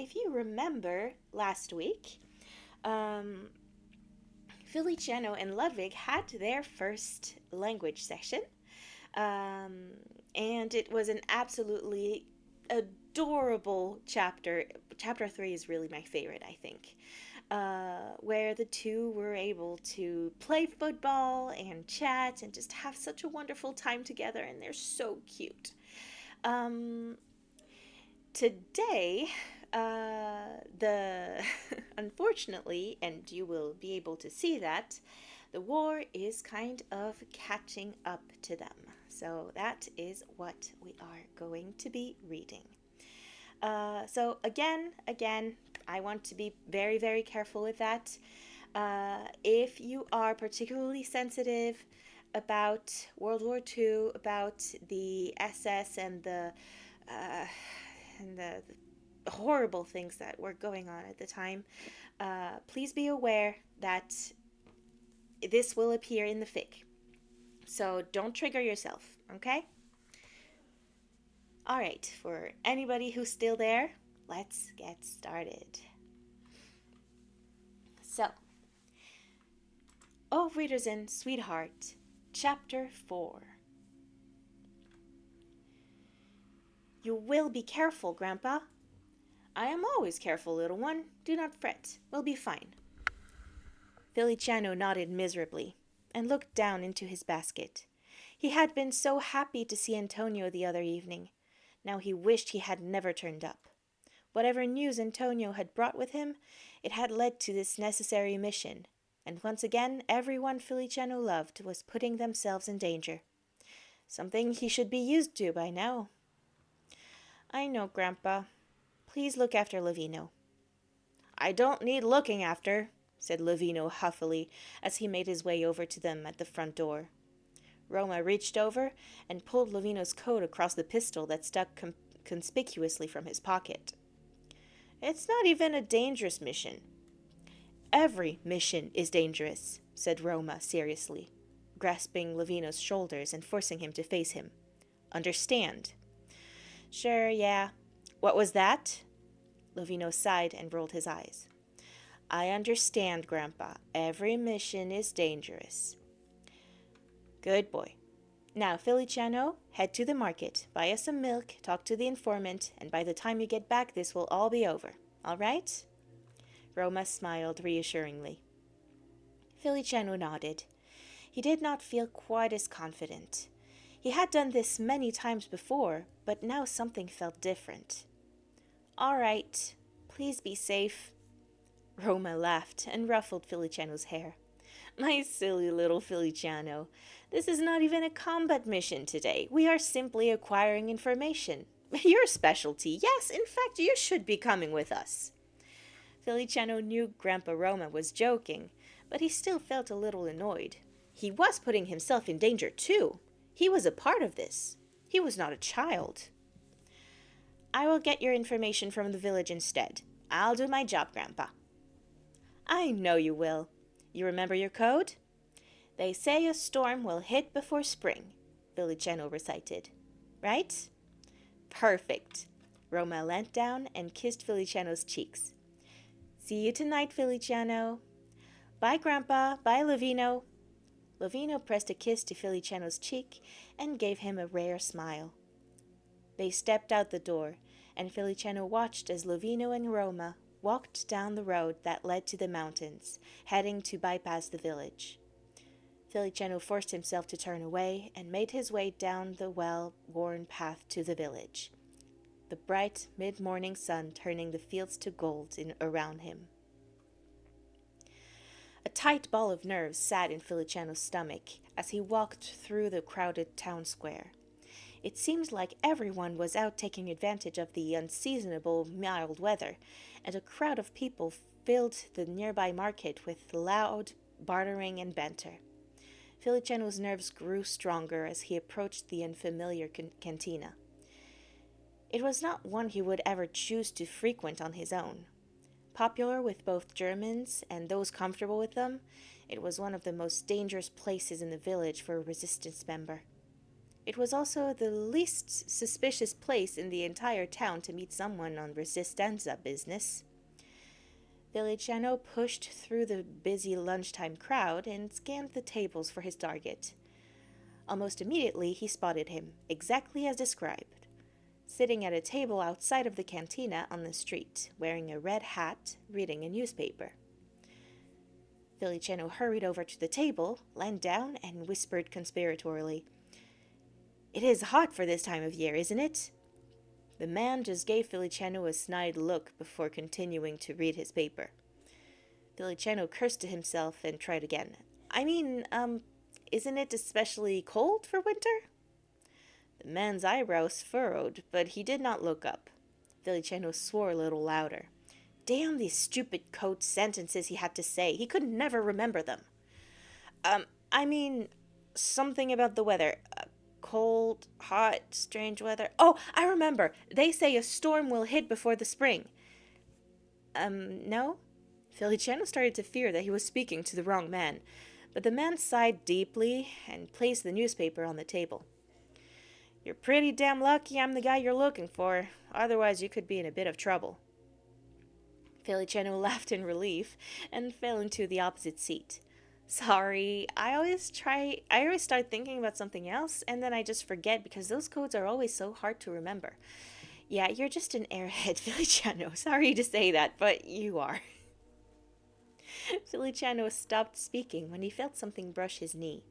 if you remember last week, um, Feliciano and Ludwig had their first language session, um, and it was an absolutely adorable chapter. Chapter 3 is really my favorite, I think, where the two were able to play football and chat and just have such a wonderful time together, and they're so cute. Um, Today, the unfortunately, and you will be able to see that, the war is kind of catching up to them. So that is what we are going to be reading. So again, I want to be very, very careful with that. If you are particularly sensitive about World War II, about the SS uh, and the horrible things that were going on at the time, please be aware that this will appear in the fic. So don't trigger yourself, okay? All right, for anybody who's still there, let's get started. So, Auf Wiedersehen, Sweetheart, Chapter 4. You will be careful, Grandpa. I am always careful, little one. Do not fret. We'll be fine. Feliciano nodded miserably and looked down into his basket. He had been so happy to see Antonio the other evening. Now he wished he had never turned up. Whatever news Antonio had brought with him, it had led to this necessary mission, and once again everyone Feliciano loved was putting themselves in danger. Something he should be used to by now. I know, Grandpa. Please look after Lavino. I don't need looking after, said Lavino huffily as he made his way over to them at the front door. Roma reached over and pulled Lavino's coat across the pistol that stuck conspicuously from his pocket. It's not even a dangerous mission. Every mission is dangerous, said Roma seriously, grasping Lavino's shoulders and forcing him to face him. Understand? Sure, yeah. What was that? Lavino sighed and rolled his eyes. I understand, Grandpa. Every mission is dangerous. Good boy. Now, Feliciano, head to the market, buy us some milk, talk to the informant, and by the time you get back, this will all be over. All right? Roma smiled reassuringly. Feliciano nodded. He did not feel quite as confident. He had done this many times before, but now something felt different. All right. Please be safe. Roma laughed and ruffled Feliciano's hair. My silly little Feliciano, this is not even a combat mission today. We are simply acquiring information. Your specialty. Yes, in fact, you should be coming with us. Feliciano knew Grandpa Roma was joking, but he still felt a little annoyed. He was putting himself in danger, too. He was a part of this. He was not a child. I will get your information from the village instead. I'll do my job, Grandpa. I know you will. You remember your code? They say a storm will hit before spring, Feliciano recited. Right? Perfect. Roma leant down and kissed Feliciano's cheeks. See you tonight, Feliciano. Bye, Grandpa. Bye, Lavino. Lavino pressed a kiss to Feliciano's cheek and gave him a rare smile. They stepped out the door, and Feliciano watched as Lavino and Roma walked down the road that led to the mountains, heading to bypass the village. Feliciano forced himself to turn away and made his way down the well-worn path to the village, the bright mid-morning sun turning the fields to gold around him. A tight ball of nerves sat in Feliciano's stomach as he walked through the crowded town square. It seemed like everyone was out taking advantage of the unseasonable mild weather, and a crowd of people filled the nearby market with loud bartering and banter. Feliciano's nerves grew stronger as he approached the unfamiliar cantina. It was not one he would ever choose to frequent on his own. Popular with both Germans and those comfortable with them, it was one of the most dangerous places in the village for a resistance member. It was also the least suspicious place in the entire town to meet someone on Resistenza business. Feliciano pushed through the busy lunchtime crowd and scanned the tables for his target. Almost immediately, he spotted him, exactly as described, sitting at a table outside of the cantina on the street, wearing a red hat, reading a newspaper. Feliciano hurried over to the table, leaned down, and whispered conspiratorially, "It is hot for this time of year, isn't it?" The man just gave Feliciano a snide look before continuing to read his paper. Feliciano cursed to himself and tried again. Isn't it especially cold for winter?" The man's eyebrows furrowed, but he did not look up. Feliciano swore a little louder. Damn these stupid code sentences he had to say. He could never remember them. I mean, something about the weather. Cold, hot, strange weather. Oh, I remember. They say a storm will hit before the spring. No? Feliciano started to fear that he was speaking to the wrong man, but the man sighed deeply and placed the newspaper on the table. "You're pretty damn lucky I'm the guy you're looking for. Otherwise, you could be in a bit of trouble." Feliciano laughed in relief and fell into the opposite seat. "Sorry, I always start thinking about something else, and then I just forget because those codes are always so hard to remember. Yeah, you're just an airhead, Feliciano. Sorry to say that, but you are." Feliciano stopped speaking when he felt something brush his knee.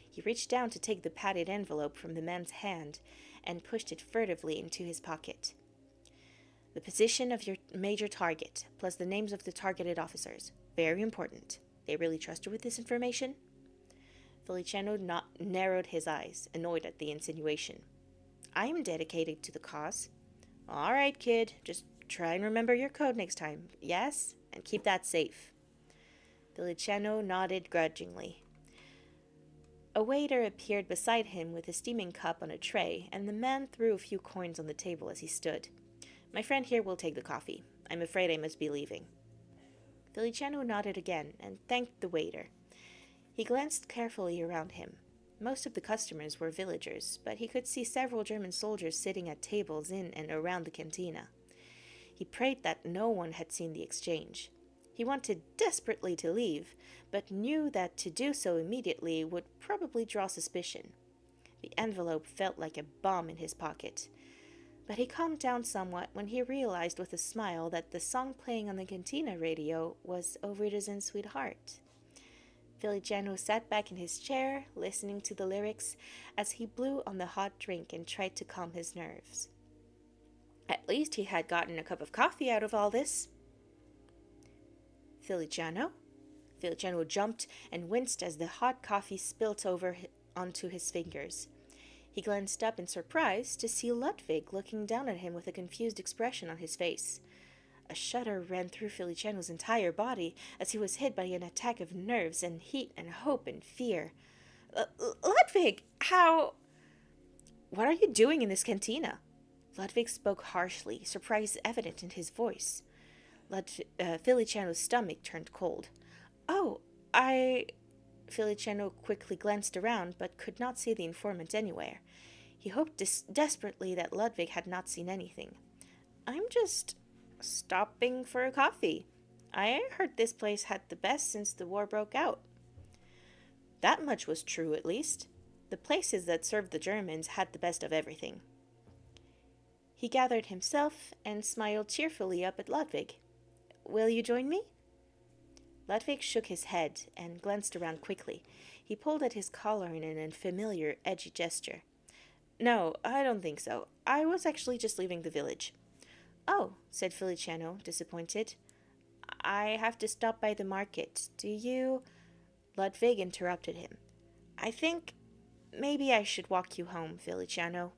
He reached down to take the padded envelope from the man's hand and pushed it furtively into his pocket. "The position of your major target, plus the names of the targeted officers. Very important. They really trust you with this information?" Feliciano narrowed his eyes, annoyed at the insinuation. "I am dedicated to the cause." "All right, kid. Just try and remember your code next time, yes? And keep that safe." Feliciano nodded grudgingly. A waiter appeared beside him with a steaming cup on a tray, and the man threw a few coins on the table as he stood. "My friend here will take the coffee. I'm afraid I must be leaving." Feliciano nodded again and thanked the waiter. He glanced carefully around him. Most of the customers were villagers, but he could see several German soldiers sitting at tables in and around the cantina. He prayed that no one had seen the exchange. He wanted desperately to leave, but knew that to do so immediately would probably draw suspicion. The envelope felt like a bomb in his pocket. But he calmed down somewhat when he realized with a smile that the song playing on the cantina radio was Auf Wiedersehen, Sweetheart. Feliciano sat back in his chair, listening to the lyrics as he blew on the hot drink and tried to calm his nerves. At least he had gotten a cup of coffee out of all this. "Feliciano?" Feliciano jumped and winced as the hot coffee spilt over onto his fingers. He glanced up in surprise to see Ludwig looking down at him with a confused expression on his face. A shudder ran through Feliciano's entire body as he was hit by an attack of nerves and heat and hope and fear. Ludwig, how... What are you doing in this cantina?" Ludwig spoke harshly, surprise evident in his voice. Feliciano's stomach turned cold. "Oh, Feliciano quickly glanced around, but could not see the informant anywhere. He hoped desperately that Ludwig had not seen anything. "I'm just stopping for a coffee. I heard this place had the best since the war broke out." That much was true, at least. The places that served the Germans had the best of everything. He gathered himself and smiled cheerfully up at Ludwig. "Will you join me?" Ludwig shook his head and glanced around quickly. He pulled at his collar in an unfamiliar, edgy gesture. "No, I don't think so. I was actually just leaving the village." "Oh," said Feliciano, disappointed. "I have to stop by the market. Do you—" Ludwig interrupted him. "I think maybe I should walk you home, Feliciano."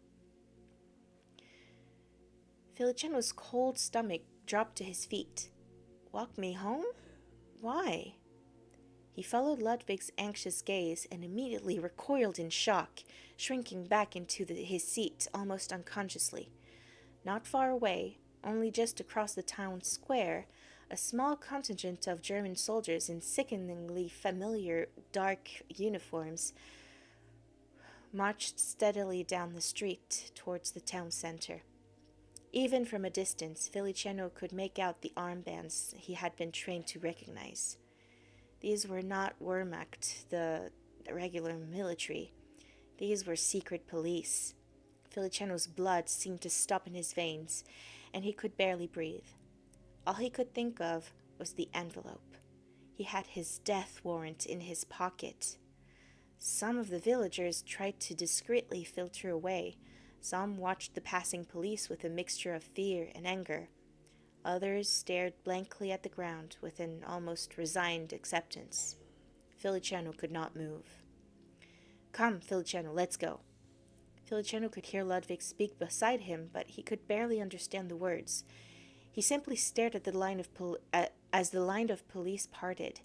Feliciano's cold stomach dropped to his feet. "Walk me home? Why?" He followed Ludwig's anxious gaze and immediately recoiled in shock, shrinking back into his seat almost unconsciously. Not far away, only just across the town square, a small contingent of German soldiers in sickeningly familiar dark uniforms marched steadily down the street towards the town center. Even from a distance, Feliciano could make out the armbands he had been trained to recognize. These were not Wehrmacht, the regular military. These were secret police. Feliciano's blood seemed to stop in his veins, and he could barely breathe. All he could think of was the envelope. He had his death warrant in his pocket. Some of the villagers tried to discreetly filter away. Some watched the passing police with a mixture of fear and anger. Others stared blankly at the ground with an almost resigned acceptance. Feliciano could not move. "Come, Feliciano, let's go." Feliciano could hear Ludwig speak beside him, but he could barely understand the words. He simply stared at the line of as the line of police parted,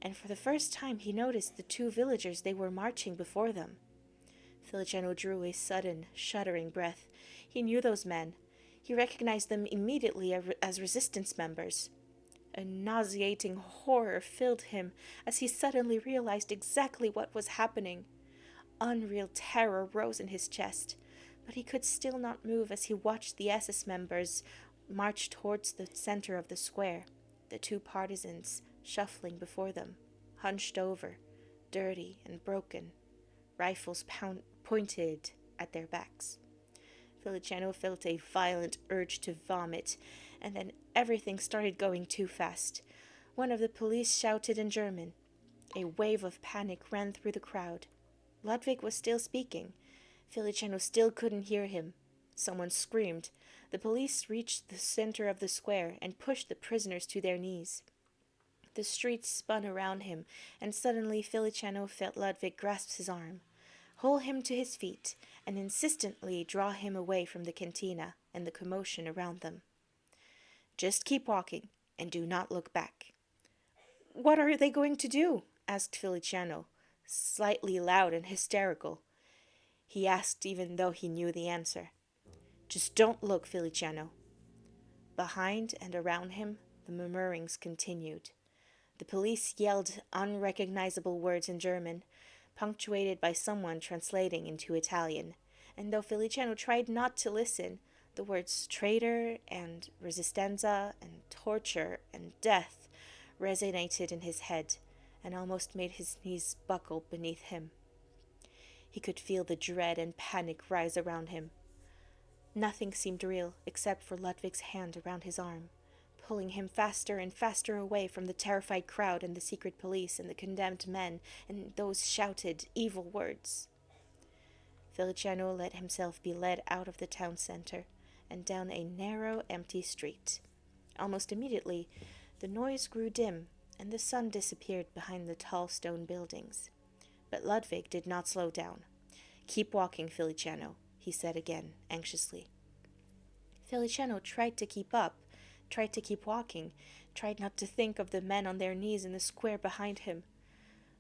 and for the first time he noticed the two villagers they were marching before them. Feliciano drew a sudden, shuddering breath. He knew those men. He recognized them immediately as resistance members. A nauseating horror filled him as he suddenly realized exactly what was happening. Unreal terror rose in his chest, but he could still not move as he watched the SS members march towards the center of the square, the two partisans shuffling before them, hunched over, dirty and broken, rifles pointed at their backs. Feliciano felt a violent urge to vomit, and then everything started going too fast. One of the police shouted in German. A wave of panic ran through the crowd. Ludwig was still speaking. Feliciano still couldn't hear him. Someone screamed. The police reached the center of the square and pushed the prisoners to their knees. The street spun around him, and suddenly Feliciano felt Ludwig grasp his arm, hold him to his feet, and insistently draw him away from the cantina and the commotion around them. "Just keep walking, and do not look back." "What are they going to do?" asked Feliciano, slightly loud and hysterical. He asked even though he knew the answer. "Just don't look, Feliciano." Behind and around him, the murmurings continued. The police yelled unrecognizable words in German, punctuated by someone translating into Italian, and though Feliciano tried not to listen, the words traitor and resistenza and torture and death resonated in his head and almost made his knees buckle beneath him. He could feel the dread and panic rise around him. Nothing seemed real except for Ludwig's hand around his arm, pulling him faster and faster away from the terrified crowd and the secret police and the condemned men and those shouted evil words. Feliciano let himself be led out of the town center and down a narrow, empty street. Almost immediately, the noise grew dim and the sun disappeared behind the tall stone buildings. But Ludwig did not slow down. "Keep walking, Feliciano," he said again, anxiously. Feliciano tried to keep up, tried to keep walking, tried not to think of the men on their knees in the square behind him.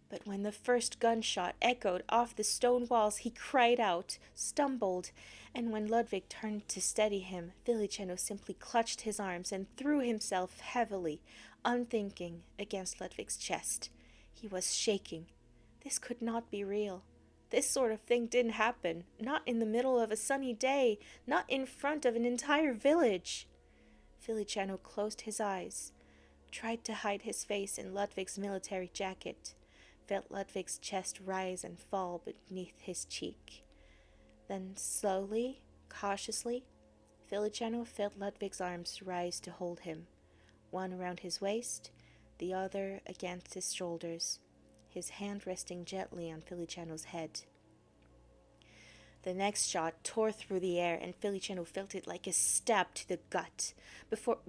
But when the first gunshot echoed off the stone walls, he cried out, stumbled, and when Ludwig turned to steady him, Feliciano simply clutched his arms and threw himself heavily, unthinking, against Ludwig's chest. He was shaking. This could not be real. This sort of thing didn't happen, not in the middle of a sunny day, not in front of an entire village. Feliciano closed his eyes, tried to hide his face in Ludwig's military jacket, felt Ludwig's chest rise and fall beneath his cheek. Then slowly, cautiously, Feliciano felt Ludwig's arms rise to hold him, one around his waist, the other against his shoulders, his hand resting gently on Feliciano's head. The next shot tore through the air, and Feliciano felt it like a stab to the gut,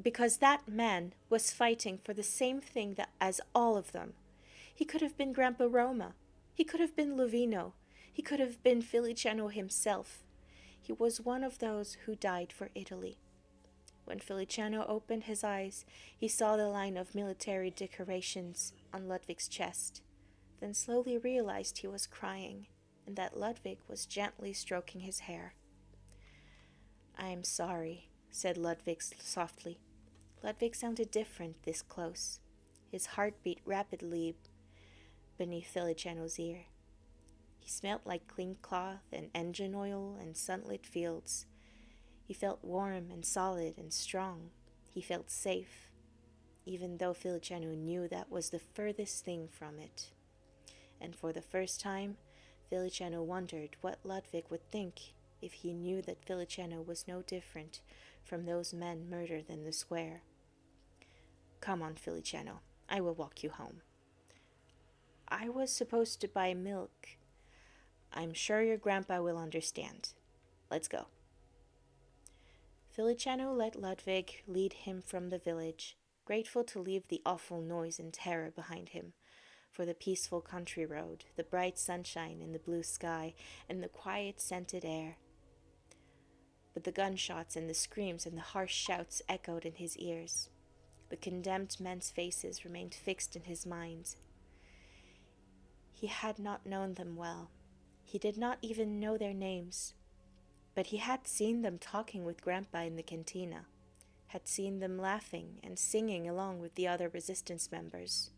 because that man was fighting for the same thing as all of them. He could have been Grandpa Roma. He could have been Lovino. He could have been Feliciano himself. He was one of those who died for Italy. When Feliciano opened his eyes, he saw the line of military decorations on Ludwig's chest, then slowly realized he was crying, and that Ludwig was gently stroking his hair. "I am sorry," said Ludwig softly. Ludwig sounded different this close. His heart beat rapidly beneath Feliciano's ear. He smelled like clean cloth and engine oil and sunlit fields. He felt warm and solid and strong. He felt safe, even though Feliciano knew that was the furthest thing from it. And for the first time, Feliciano wondered what Ludwig would think if he knew that Feliciano was no different from those men murdered in the square. "Come on, Feliciano, I will walk you home." "I was supposed to buy milk." "I'm sure your grandpa will understand. Let's go." Feliciano let Ludwig lead him from the village, grateful to leave the awful noise and terror behind him, for the peaceful country road, the bright sunshine and the blue sky, and the quiet scented air. But the gunshots and the screams and the harsh shouts echoed in his ears. The condemned men's faces remained fixed in his mind. He had not known them well. He did not even know their names. But he had seen them talking with Grandpa in the cantina, had seen them laughing and singing along with the other resistance members.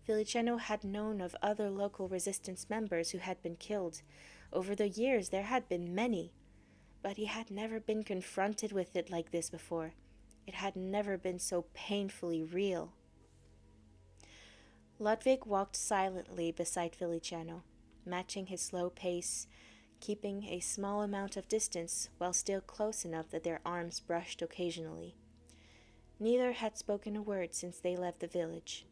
Feliciano had known of other local resistance members who had been killed. Over the years there had been many, but he had never been confronted with it like this before. It had never been so painfully real. Ludwig walked silently beside Feliciano, matching his slow pace, keeping a small amount of distance while still close enough that their arms brushed occasionally. Neither had spoken a word since they left the village.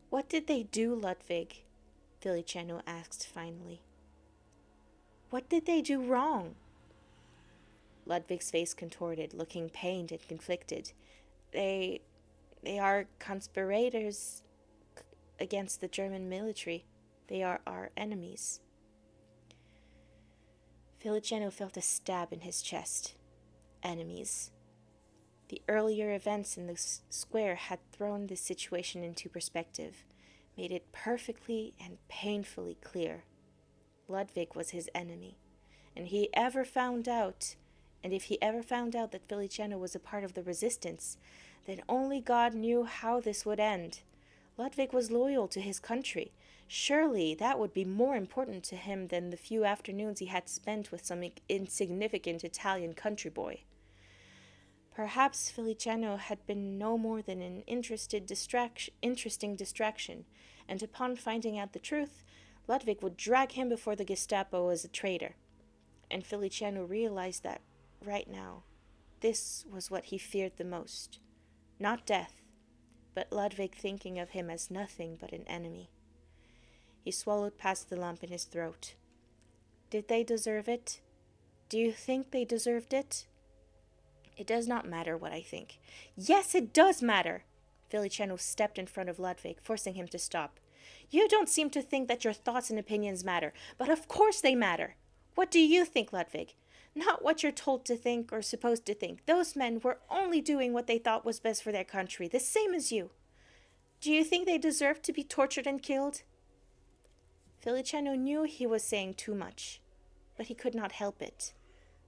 "What did they do, Ludwig?" Feliciano asked finally. "What did they do wrong?" Ludwig's face contorted, looking pained and conflicted. They are conspirators against the German military. They are our enemies." Feliciano felt a stab in his chest. Enemies. The earlier events in the square had thrown this situation into perspective, made it perfectly and painfully clear. Ludwig was his enemy, and if he ever found out that Feliciano was a part of the resistance, then only God knew how this would end. Ludwig was loyal to his country. Surely that would be more important to him than the few afternoons he had spent with some insignificant Italian country boy. Perhaps Feliciano had been no more than an interesting distraction, and upon finding out the truth, Ludwig would drag him before the Gestapo as a traitor. And Feliciano realized that, right now, this was what he feared the most. Not death, but Ludwig thinking of him as nothing but an enemy. He swallowed past the lump in his throat. Did they deserve it? Do you think they deserved it? It does not matter what I think. Yes, it does matter! Feliciano stepped in front of Ludwig, forcing him to stop. You don't seem to think that your thoughts and opinions matter, but of course they matter. What do you think, Ludwig? Not what you're told to think or supposed to think. Those men were only doing what they thought was best for their country, the same as you. Do you think they deserve to be tortured and killed? Feliciano knew he was saying too much, but he could not help it.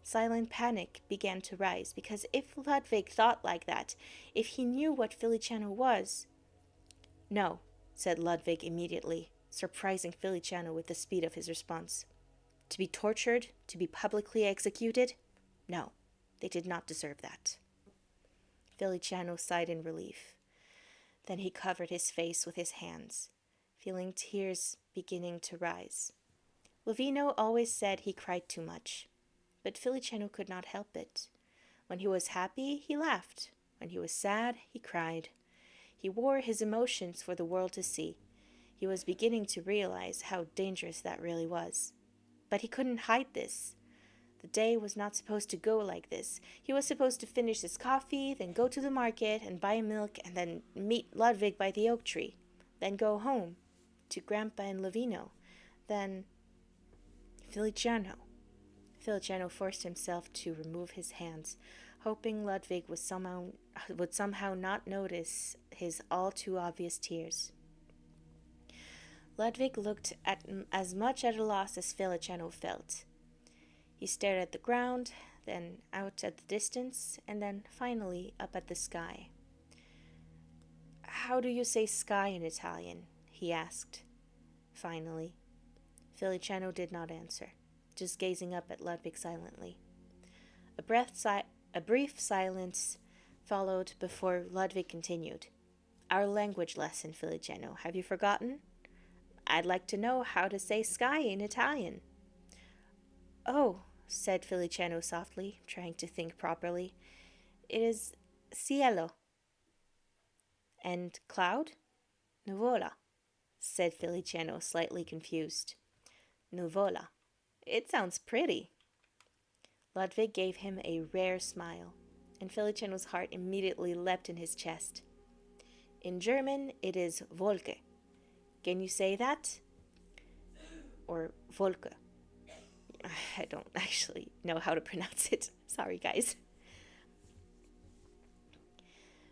Silent panic began to rise, because if Ludwig thought like that, if he knew what Feliciano was... No, said Ludwig immediately, surprising Feliciano with the speed of his response. To be tortured, to be publicly executed? No, they did not deserve that. Feliciano sighed in relief. Then he covered his face with his hands, feeling tears beginning to rise. Lovino always said he cried too much, but Feliciano could not help it. When he was happy, he laughed. When he was sad, he cried. He wore his emotions for the world to see. He was beginning to realize how dangerous that really was. But he couldn't hide this. The day was not supposed to go like this. He was supposed to finish his coffee, then go to the market and buy milk, and then meet Ludwig by the oak tree. Then go home, to Grandpa and Lovino. Then... Feliciano forced himself to remove his hands, hoping Ludwig would somehow not notice his all too obvious tears. Ludwig looked as much at a loss as Feliciano felt. He stared at the ground, then out at the distance, and then finally up at the sky. How do you say sky in Italian? He asked. Finally, Feliciano did not answer, just gazing up at Ludwig silently. A brief silence followed before Ludwig continued. Our language lesson, Feliciano, have you forgotten? I'd like to know how to say sky in Italian. Oh, said Feliciano softly, trying to think properly. It is cielo. And cloud? Nuvola, said Feliciano, slightly confused. Nuvola. It sounds pretty. Ludwig gave him a rare smile, and Feliciano's heart immediately leapt in his chest. In German, it is Wolke. Can you say that? Or Wolke. I don't actually know how to pronounce it. Sorry, guys.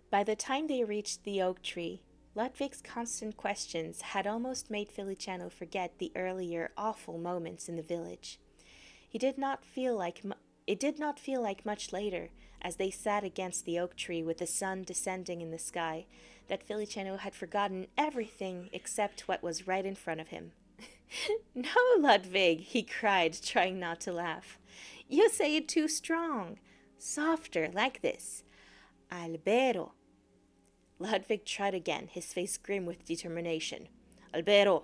By the time they reached the oak tree, Ludwig's constant questions had almost made Feliciano forget the earlier awful moments in the village. It did not feel like much later, as they sat against the oak tree with the sun descending in the sky, that Feliciano had forgotten everything except what was right in front of him. No, Ludwig, he cried, trying not to laugh. You say it too strong. Softer, like this. Albero. Ludwig tried again, his face grim with determination. Albero.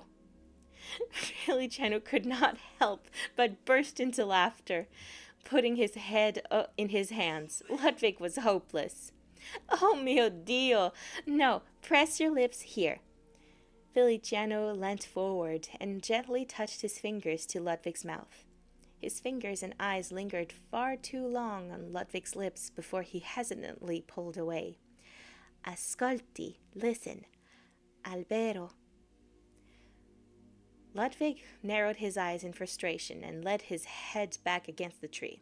Feliciano could not help but burst into laughter, putting his head in his hands. Ludwig was hopeless. Oh, mio Dio! No, press your lips here. Feliciano leant forward and gently touched his fingers to Ludwig's mouth. His fingers and eyes lingered far too long on Ludwig's lips before he hesitantly pulled away. Ascolti, listen. Albero. Ludwig narrowed his eyes in frustration and led his head back against the tree.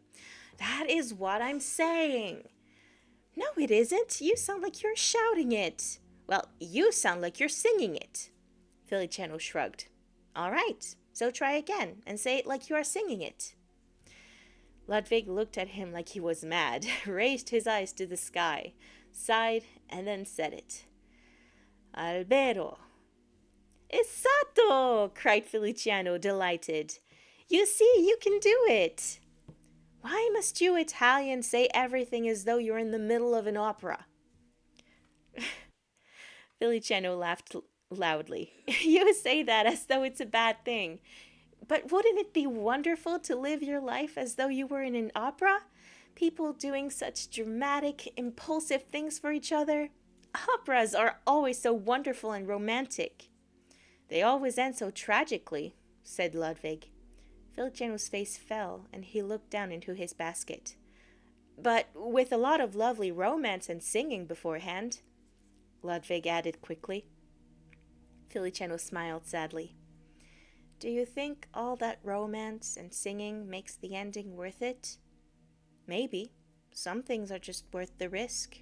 That is what I'm saying. No, it isn't. You sound like you're shouting it. Well, you sound like you're singing it. Feliciano shrugged. All right, so try again and say it like you are singing it. Ludwig looked at him like he was mad, raised his eyes to the sky, sighed, and then said it. Albero. Esatto! Cried Feliciano, delighted. You see, you can do it. Why must you Italians say everything as though you're in the middle of an opera? Feliciano laughed loudly. You say that as though it's a bad thing. But wouldn't it be wonderful to live your life as though you were in an opera? People doing such dramatic, impulsive things for each other. Operas are always so wonderful and romantic. They always end so tragically, said Ludwig. Feliciano's face fell, and he looked down into his basket. But with a lot of lovely romance and singing beforehand, Ludwig added quickly. Feliciano smiled sadly. Do you think all that romance and singing makes the ending worth it? Maybe. Some things are just worth the risk.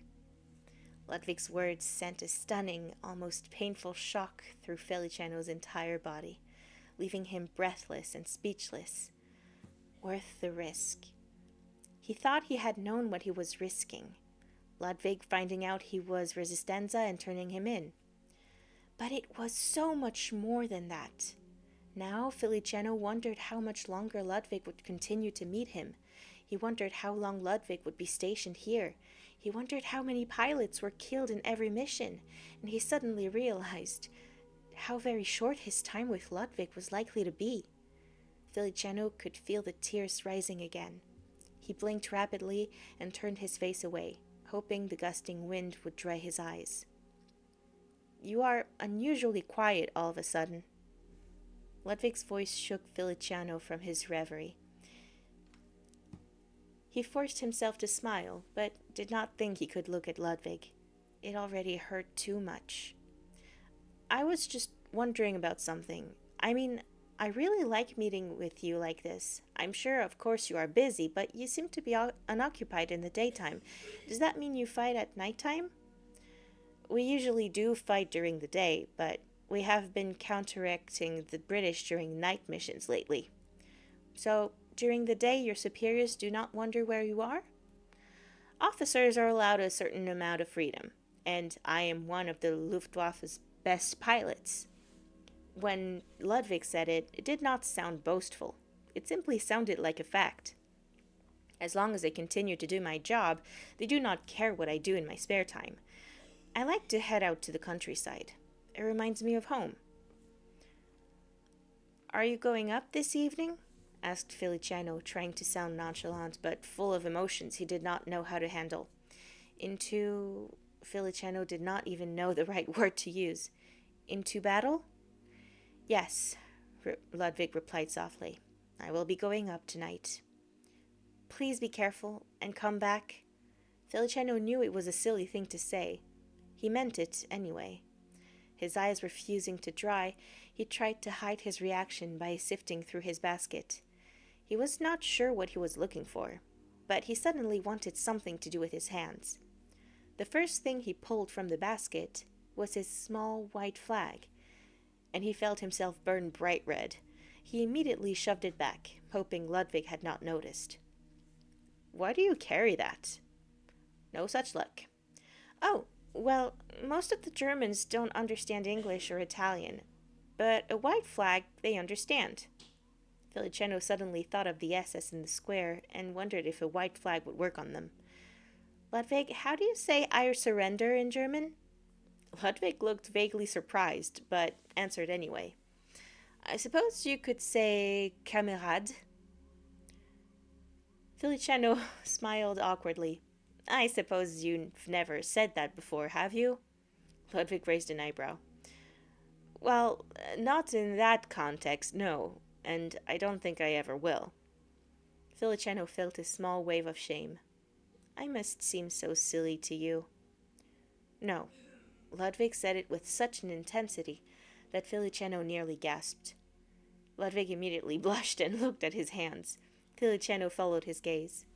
Ludwig's words sent a stunning, almost painful shock through Feliciano's entire body, leaving him breathless and speechless. Worth the risk. He thought he had known what he was risking. Ludwig finding out he was Resistenza and turning him in. But it was so much more than that. Now Feliciano wondered how much longer Ludwig would continue to meet him. He wondered how long Ludwig would be stationed here. He wondered how many pilots were killed in every mission, and he suddenly realized how very short his time with Ludwig was likely to be. Feliciano could feel the tears rising again. He blinked rapidly and turned his face away, hoping the gusting wind would dry his eyes. You are unusually quiet all of a sudden. Ludwig's voice shook Feliciano from his reverie. He forced himself to smile, but did not think he could look at Ludwig. It already hurt too much. I was just wondering about something. I really like meeting with you like this. I'm sure, of course, you are busy, but you seem to be unoccupied in the daytime. Does that mean you fight at nighttime? We usually do fight during the day, but we have been counteracting the British during night missions lately. So, during the day, your superiors do not wonder where you are? Officers are allowed a certain amount of freedom, and I am one of the Luftwaffe's best pilots. When Ludwig said it, it did not sound boastful. It simply sounded like a fact. As long as I continue to do my job, they do not care what I do in my spare time. I like to head out to the countryside. It reminds me of home. Are you going up this evening? Asked Feliciano, trying to sound nonchalant, but full of emotions he did not know how to handle. Feliciano did not even know the right word to use. Into battle? Yes, Ludwig replied softly. I will be going up tonight. Please be careful and come back. Feliciano knew it was a silly thing to say. He meant it anyway. His eyes refusing to dry, he tried to hide his reaction by sifting through his basket. He was not sure what he was looking for, but he suddenly wanted something to do with his hands. The first thing he pulled from the basket was his small white flag, and he felt himself burn bright red. He immediately shoved it back, hoping Ludwig had not noticed. Why do you carry that? No such luck. Oh, well, most of the Germans don't understand English or Italian, but a white flag they understand. Feliciano suddenly thought of the SS in the square and wondered if a white flag would work on them. Ludwig, how do you say I surrender in German? Ludwig looked vaguely surprised, but answered anyway. I suppose you could say Kamerad. Feliciano smiled awkwardly. I suppose you've never said that before, have you? Ludwig raised an eyebrow. Well, not in that context, no, and I don't think I ever will. Feliciano felt a small wave of shame. I must seem so silly to you. No. Ludwig said it with such an intensity that Feliciano nearly gasped. Ludwig immediately blushed and looked at his hands. Feliciano followed his gaze.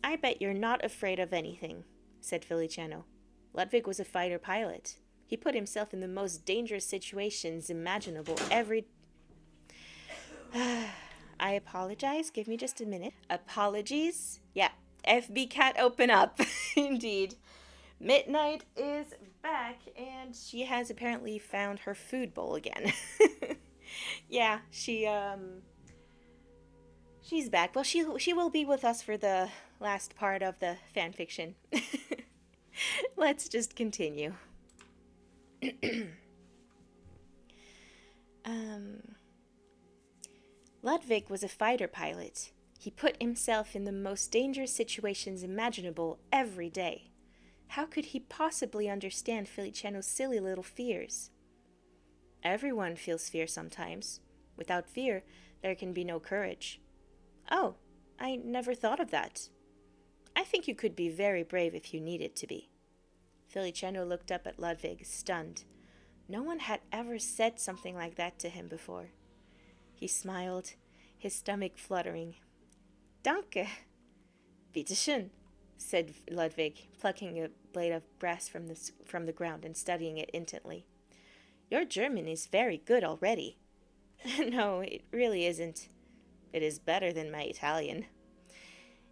I bet you're not afraid of anything, said Feliciano. Ludwig was a fighter pilot. He put himself in the most dangerous situations imaginable every... I apologize. Give me just a minute. Apologies? Yeah. FB cat open up. Indeed. Midnight is back, and she has apparently found her food bowl again. Yeah, she's back. Well, she will be with us for the last part of the fanfiction. Let's just continue. Ludwig was a fighter pilot. He put himself in the most dangerous situations imaginable every day. How could he possibly understand Feliciano's silly little fears? Everyone feels fear sometimes. Without fear, there can be no courage. Oh, I never thought of that. I think you could be very brave if you needed to be. Feliciano looked up at Ludwig, stunned. No one had ever said something like that to him before. He smiled, his stomach fluttering. Danke. Bitte schön, said Ludwig, plucking a blade of grass from the ground and studying it intently. Your German is very good already. No, it really isn't. It is better than my Italian.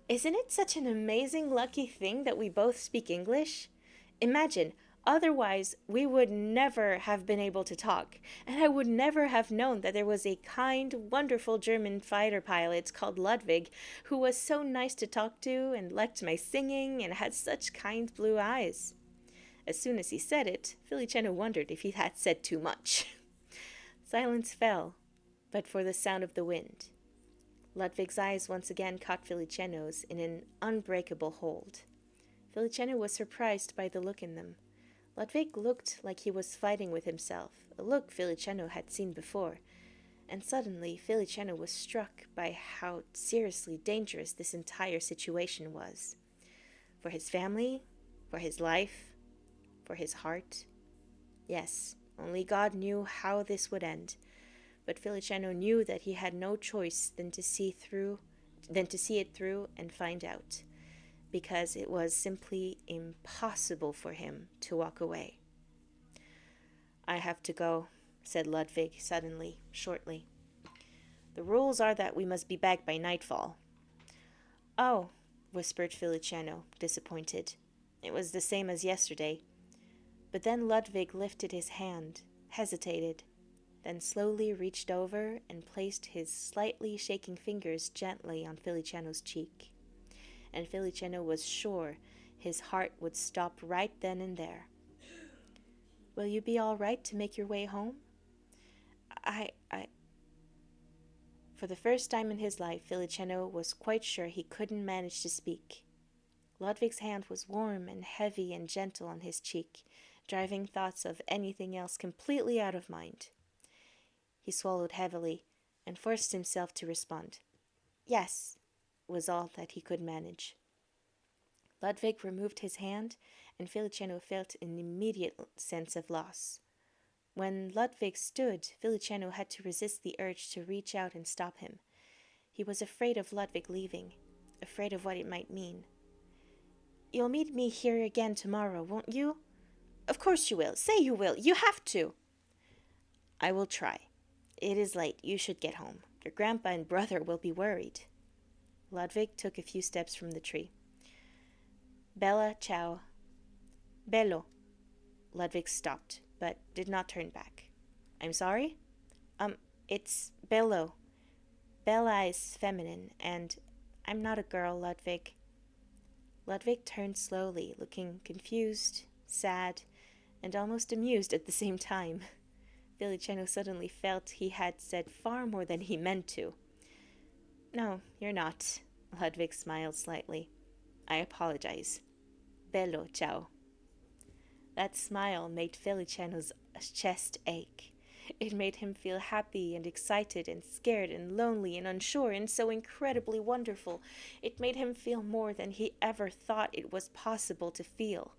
Isn't it such an amazing lucky thing that we both speak English? Imagine, otherwise we would never have been able to talk, and I would never have known that there was a kind, wonderful German fighter pilot called Ludwig who was so nice to talk to and liked my singing and had such kind blue eyes. As soon as he said it, Feliciano wondered if he had said too much. Silence fell, but for the sound of the wind. Ludwig's eyes once again caught Feliciano's in an unbreakable hold. Feliciano was surprised by the look in them. Ludwig looked like he was fighting with himself, a look Feliciano had seen before, and suddenly Feliciano was struck by how seriously dangerous this entire situation was. For his family, for his life, for his heart. Yes, only God knew how this would end, but Feliciano knew that he had no choice than to see it through and find out, because it was simply impossible for him to walk away. I have to go, said Ludwig suddenly, shortly. The rules are that we must be back by nightfall. Oh, whispered Feliciano, disappointed. It was the same as yesterday. But then Ludwig lifted his hand, hesitated, then slowly reached over and placed his slightly shaking fingers gently on Feliciano's cheek. And Feliciano was sure his heart would stop right then and there. "Will you be all right to make your way home?" I... For the first time in his life, Feliciano was quite sure he couldn't manage to speak. Ludwig's hand was warm and heavy and gentle on his cheek, driving thoughts of anything else completely out of mind. He swallowed heavily and forced himself to respond. "Yes," was all that he could manage. Ludwig removed his hand, and Feliciano felt an immediate sense of loss. When Ludwig stood, Feliciano had to resist the urge to reach out and stop him. He was afraid of Ludwig leaving, afraid of what it might mean. "You'll meet me here again tomorrow, won't you?" "Of course you will. Say you will. You have to." "I will try. It is late. You should get home. Your grandpa and brother will be worried." Ludwig took a few steps from the tree. "Bella, ciao." "Bello." Ludwig stopped, but did not turn back. "I'm sorry?" It's bello. Bella is feminine, and I'm not a girl, Ludwig." Ludwig turned slowly, looking confused, sad, and almost amused at the same time. Feliciano suddenly felt he had said far more than he meant to. "No, you're not." Ludwig smiled slightly. "I apologize. Bello, ciao." That smile made Feliciano's chest ache. It made him feel happy and excited and scared and lonely and unsure and so incredibly wonderful. It made him feel more than he ever thought it was possible to feel.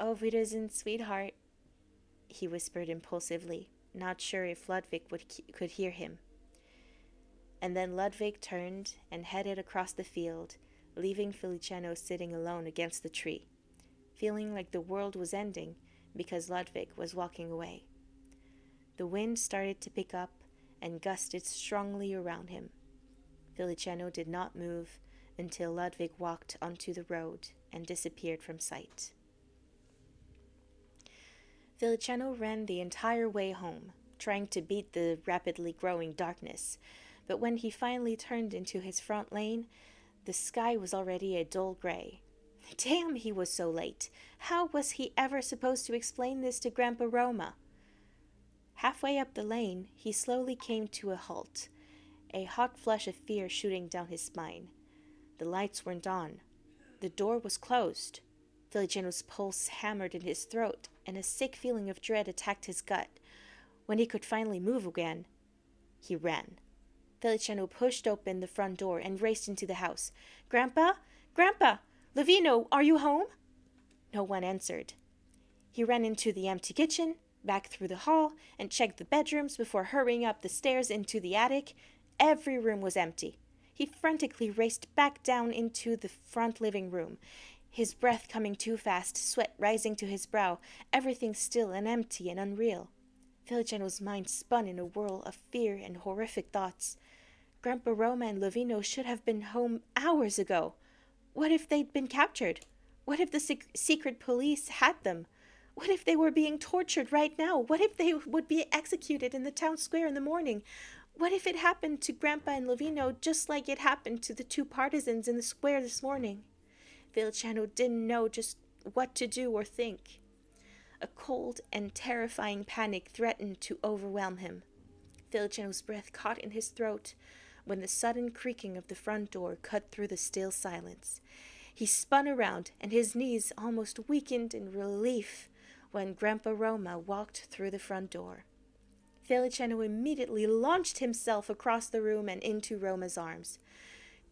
"Auf Wiedersehen, sweetheart," he whispered impulsively, not sure if Ludwig could hear him. And then Ludwig turned and headed across the field, leaving Feliciano sitting alone against the tree, feeling like the world was ending because Ludwig was walking away. The wind started to pick up and gusted strongly around him. Feliciano did not move until Ludwig walked onto the road and disappeared from sight. Feliciano ran the entire way home, trying to beat the rapidly growing darkness, but when he finally turned into his front lane, the sky was already a dull gray. Damn, he was so late. How was he ever supposed to explain this to Grandpa Roma? Halfway up the lane, he slowly came to a halt, a hot flush of fear shooting down his spine. The lights weren't on. The door was closed. Feliciano's pulse hammered in his throat, and a sick feeling of dread attacked his gut. When he could finally move again, he ran. Feliciano pushed open the front door and raced into the house. "Grandpa? Grandpa! Livino, are you home?" No one answered. He ran into the empty kitchen, back through the hall, and checked the bedrooms before hurrying up the stairs into the attic. Every room was empty. He frantically raced back down into the front living room, his breath coming too fast, sweat rising to his brow, everything still and empty and unreal. Feliciano's mind spun in a whirl of fear and horrific thoughts. Grandpa Roma and Lovino should have been home hours ago. What if they'd been captured? What if the secret police had them? What if they were being tortured right now? What if they would be executed in the town square in the morning? What if it happened to Grandpa and Lovino just like it happened to the two partisans in the square this morning? Feliciano didn't know just what to do or think. A cold and terrifying panic threatened to overwhelm him. Feliciano's breath caught in his throat when the sudden creaking of the front door cut through the still silence. He spun around, and his knees almost weakened in relief when Grandpa Roma walked through the front door. Feliciano immediately launched himself across the room and into Roma's arms.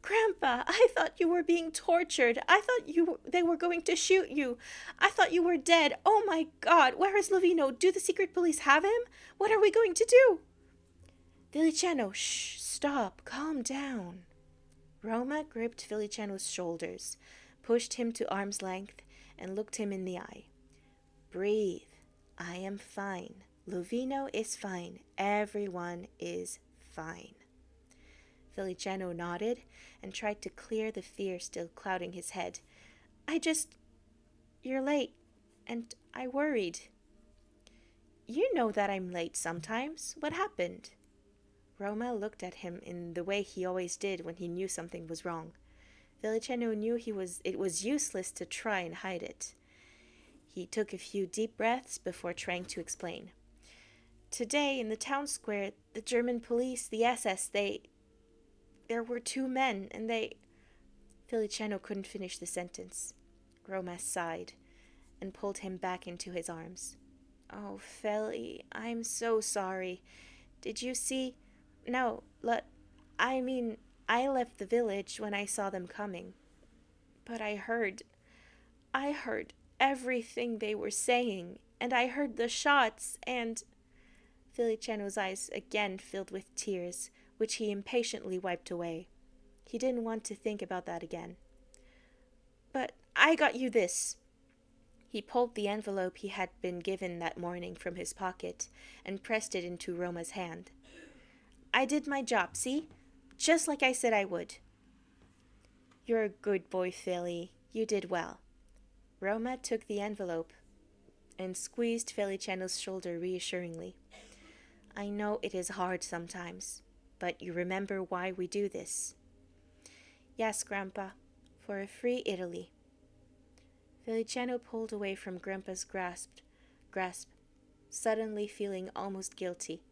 "Grandpa, I thought you were being tortured. I thought they were going to shoot you. I thought you were dead. Oh my God, where is Lovino? Do the secret police have him? What are we going to do?" "Feliciano, shh, stop, calm down." Roma gripped Feliciano's shoulders, pushed him to arm's length, and looked him in the eye. "Breathe. I am fine. Lovino is fine. Everyone is fine." Feliciano nodded and tried to clear the fear still clouding his head. You're late, and I worried." You know that I'm late sometimes. What happened? Roma looked at him in the way he always did when he knew something was wrong. Feliciano knew it was useless to try and hide it. He took a few deep breaths before trying to explain. Today, in the town square, the German police, the SS, there were two men, and they... Feliciano couldn't finish the sentence. Roma sighed and pulled him back into his arms. Oh, Feli, I'm so sorry. Did you see? No, I mean, I left the village when I saw them coming. But I heard everything they were saying, and I heard the shots, and... Feliciano's eyes again filled with tears, which he impatiently wiped away. He didn't want to think about that again. But I got you this. He pulled the envelope he had been given that morning from his pocket and pressed it into Roma's hand. I did my job, see? Just like I said I would. You're a good boy, Philly. You did well. Roma took the envelope and squeezed Feliciano's shoulder reassuringly. I know it is hard sometimes, but you remember why we do this. Yes, Grandpa, for a free Italy. Feliciano pulled away from Grandpa's grasp, suddenly feeling almost guilty.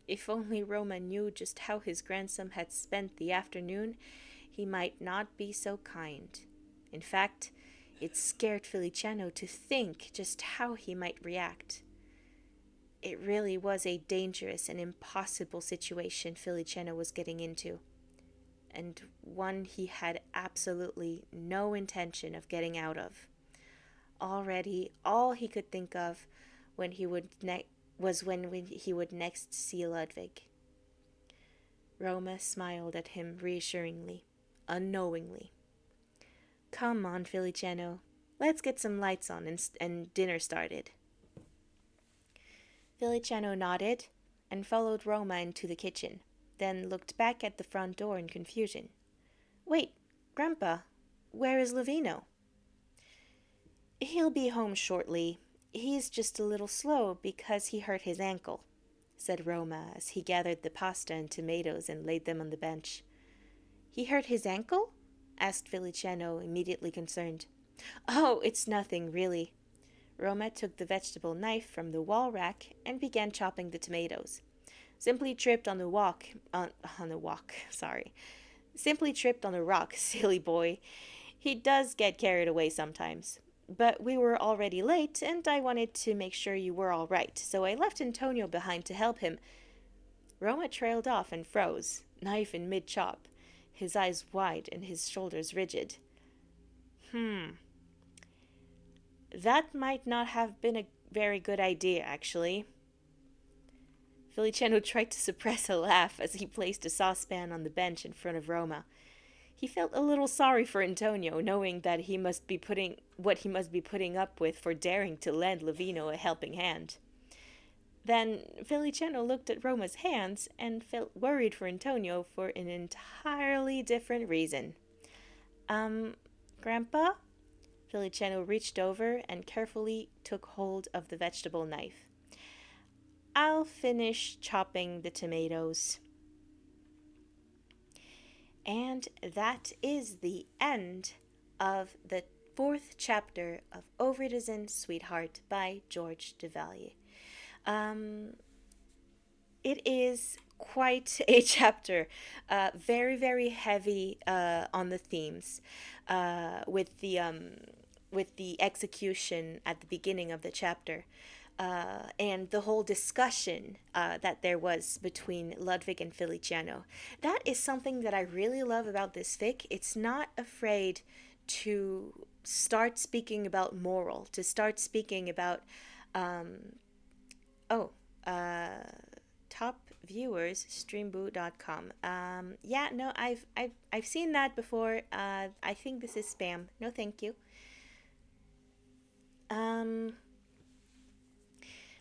If only Roma knew just how his grandson had spent the afternoon, he might not be so kind. In fact, it scared Feliciano to think just how he might react. It really was a dangerous and impossible situation Feliciano was getting into, and one he had absolutely no intention of getting out of. Already, all he could think of when he would when he would next see Ludwig. Roma smiled at him reassuringly, unknowingly. Come on, Feliciano, let's get some lights on and dinner started. Feliciano nodded and followed Roma into the kitchen, then looked back at the front door in confusion. Wait, Grandpa, where is Lovino? He'll be home shortly. He's just a little slow because he hurt his ankle, said Roma as he gathered the pasta and tomatoes and laid them on the bench. He hurt his ankle? Asked Feliciano, immediately concerned. Oh, it's nothing, really. Roma took the vegetable knife from the wall rack and began chopping the tomatoes. Simply tripped on a rock, silly boy. He does get carried away sometimes. But we were already late, and I wanted to make sure you were all right, so I left Antonio behind to help him. Roma trailed off and froze, knife in mid-chop, his eyes wide and his shoulders rigid. That might not have been a very good idea, actually. Feliciano tried to suppress a laugh as he placed a saucepan on the bench in front of Roma. He felt a little sorry for Antonio, knowing that he must be putting up with for daring to lend Lovino a helping hand. Then Feliciano looked at Roma's hands and felt worried for Antonio for an entirely different reason. Grandpa? Feliciano reached over and carefully took hold of the vegetable knife. I'll finish chopping the tomatoes. And that is the end of the 4th chapter of Auf Wiedersehen, Sweetheart by George DeValier. It is quite a chapter, very, very heavy on the themes, with the execution at the beginning of the chapter. And the whole discussion that there was between Ludwig and Feliciano. That is something that I really love about this fic. It's not afraid to start speaking about moral, to start speaking about, top viewers, streamboo.com. I've seen that before. I think this is spam. No, thank you.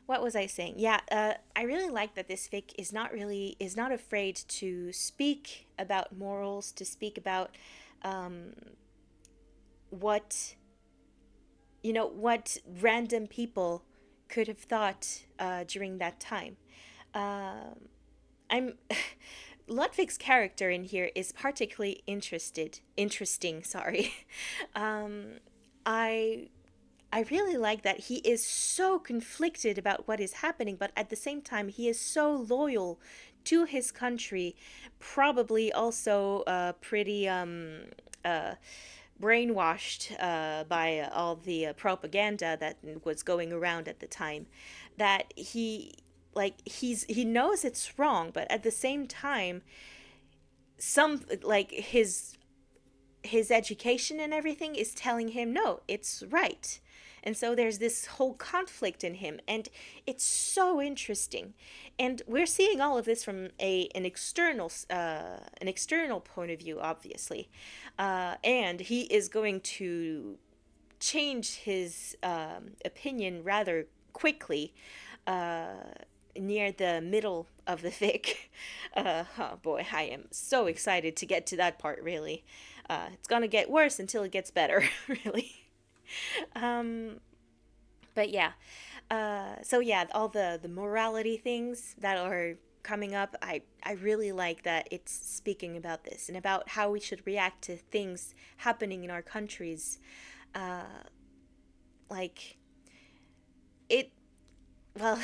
What was I saying? I really like that this fic is not afraid to speak about morals, to speak about what random people could have thought during that time. I'm Ludwig's character in here is particularly interesting. Sorry, I I really like that he is so conflicted about what is happening, but at the same time, he is so loyal to his country, probably also pretty uh, brainwashed by all the propaganda that was going around at the time, that he knows it's wrong, but at the same time, some like his education and everything is telling him no, it's right. And so there's this whole conflict in him, and it's so interesting. And we're seeing all of this from an external point of view, obviously. And he is going to change his opinion rather quickly uh, near the middle of the fic. Oh boy, I am so excited to get to that part, really. It's gonna get worse until it gets better, really. Um, but yeah, so yeah, all the morality things that are coming up, I really like that it's speaking about this and about how we should react to things happening in our countries. Uh, like it, well,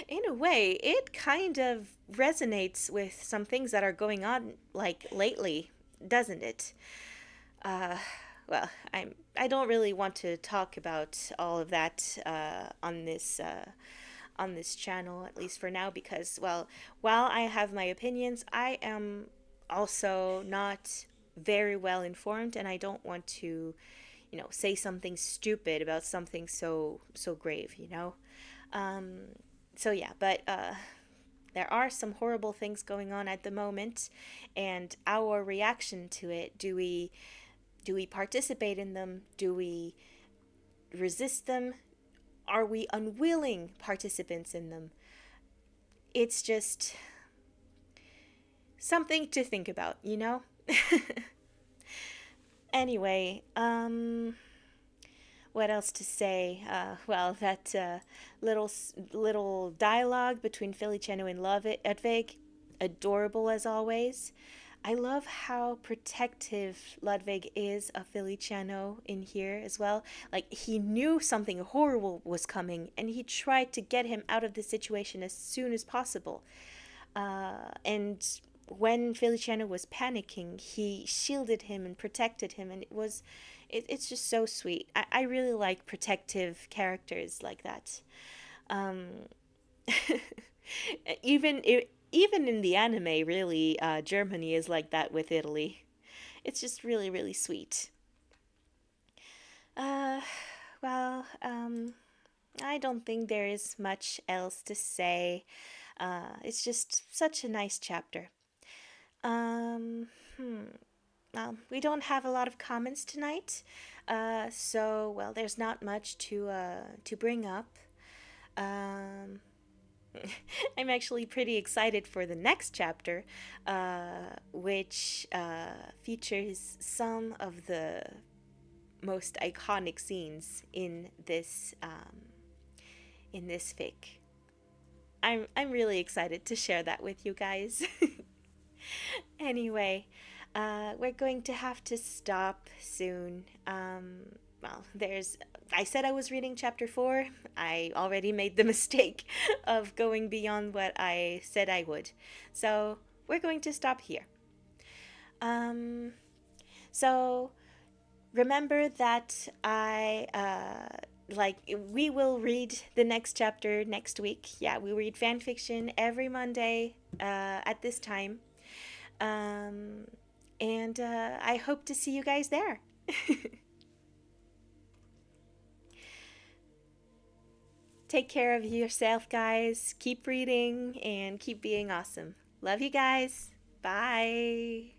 in a way, it kind of resonates with some things that are going on like lately, doesn't it? Uh, well, I don't really want to talk about all of that on this channel, at least for now, because well, while I have my opinions, I am also not very well informed, and I don't want to, say something stupid about something so grave, you know. Um, so yeah, but there are some horrible things going on at the moment, and our reaction to it, do we participate in them? Do we resist them? Are we unwilling participants in them? It's just something to think about, you know? Anyway, what else to say? Well, that little dialogue between Feliciano and Ludwig, adorable as always. I love how protective Ludwig is of Feliciano in here as well. Like, he knew something horrible was coming, and he tried to get him out of the situation as soon as possible. And when Feliciano was panicking, he shielded him and protected him, and it's just so sweet. I really like protective characters like that. Um, even in the anime, really, Germany is like that with Italy. It's just really, really sweet. Uh, well, I don't think there is much else to say. It's just such a nice chapter. Um, hmm. We don't have a lot of comments tonight, so well, there's not much to bring up. Um, I'm actually pretty excited for the next chapter, which features some of the most iconic scenes in this fic. I'm really excited to share that with you guys. Anyway, we're going to have to stop soon. Well, I said I was reading chapter 4. I already made the mistake of going beyond what I said I would. So, we're going to stop here. Um, so, remember that we will read the next chapter next week. Yeah, we read fan fiction every Monday at this time. Um, and I hope to see you guys there. Take care of yourself, guys. Keep reading and keep being awesome. Love you guys. Bye.